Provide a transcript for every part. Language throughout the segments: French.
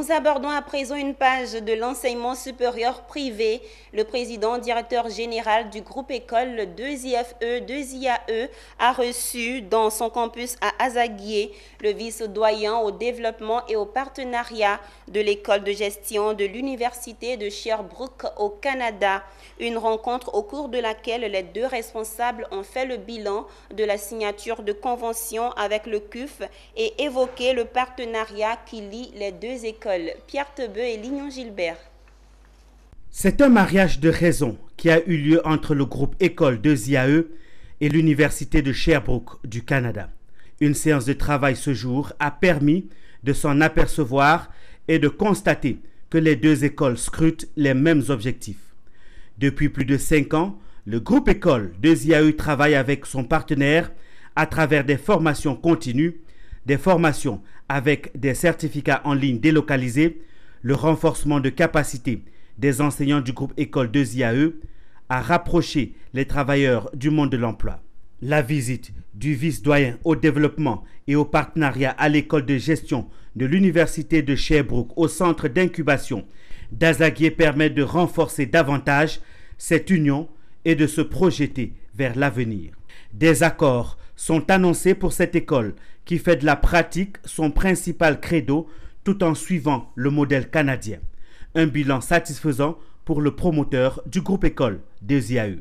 Nous abordons à présent une page de l'enseignement supérieur privé. Le président directeur général du groupe école 2IFE, 2IAE a reçu dans son campus à Azaguié le vice-doyen au développement et au partenariat de l'école de gestion de l'université de Sherbrooke au Canada. Une rencontre au cours de laquelle les deux responsables ont fait le bilan de la signature de convention avec le CUF et évoqué le partenariat qui lie les deux écoles. Pierre Tebeu et Lignon Gilbert. C'est un mariage de raison qui a eu lieu entre le groupe École 2IAE et l'Université de Sherbrooke du Canada. Une séance de travail ce jour a permis de s'en apercevoir et de constater que les deux écoles scrutent les mêmes objectifs. Depuis plus de 5 ans, le groupe École 2IAE travaille avec son partenaire à travers des formations continues, des formations avec des certificats en ligne délocalisés, le renforcement de capacités des enseignants du groupe École 2IAE à rapprocher les travailleurs du monde de l'emploi. La visite du vice-doyen au développement et au partenariat à l'école de gestion de l'Université de Sherbrooke au centre d'incubation d'Azaguié permet de renforcer davantage cette union et de se projeter vers l'avenir. Des accords sont annoncés pour cette école qui fait de la pratique son principal credo tout en suivant le modèle canadien. Un bilan satisfaisant pour le promoteur du groupe École 2IAE.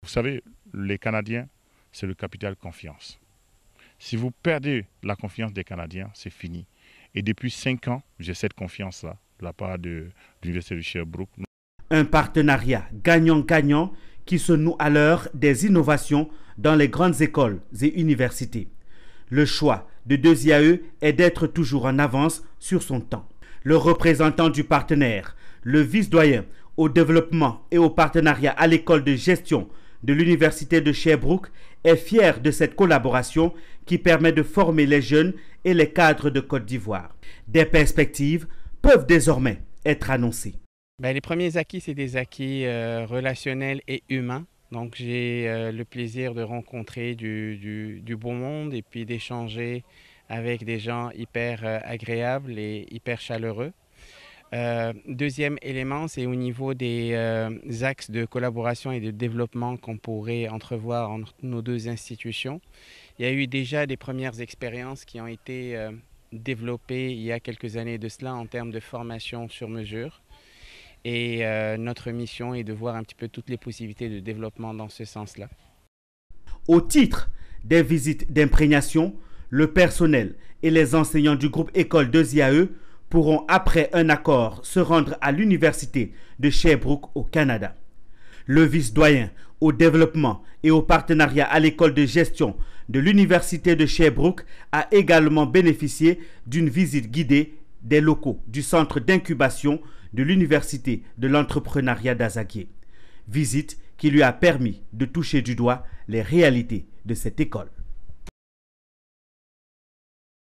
Vous savez, les Canadiens, c'est le capital confiance. Si vous perdez la confiance des Canadiens, c'est fini. Et depuis 5 ans, j'ai cette confiance-là de la part de l'Université de Sherbrooke. Un partenariat gagnant-gagnant qui se noue à l'heure des innovations dans les grandes écoles et universités. Le choix de 2IAE est d'être toujours en avance sur son temps. Le représentant du partenaire, le vice-doyen au développement et au partenariat à l'école de gestion de l'Université de Sherbrooke est fier de cette collaboration qui permet de former les jeunes et les cadres de Côte d'Ivoire. Des perspectives peuvent désormais être annoncées. Les premiers acquis, c'est des acquis relationnels et humains. Donc j'ai le plaisir de rencontrer du beau monde et puis d'échanger avec des gens hyper agréables et hyper chaleureux. Deuxième élément, c'est au niveau des axes de collaboration et de développement qu'on pourrait entrevoir entre nos deux institutions. Il y a eu déjà des premières expériences qui ont été développées il y a quelques années de cela en termes de formation sur mesure. Et notre mission est de voir un petit peu toutes les possibilités de développement dans ce sens-là. Au titre des visites d'imprégnation, le personnel et les enseignants du groupe École 2IAE pourront, après un accord, se rendre à l'Université de Sherbrooke au Canada. Le vice-doyen au développement et au partenariat à l'école de gestion de l'Université de Sherbrooke a également bénéficié d'une visite guidée des locaux du centre d'incubation de l'Université de l'entrepreneuriat d'Azaguié. Visite qui lui a permis de toucher du doigt les réalités de cette école.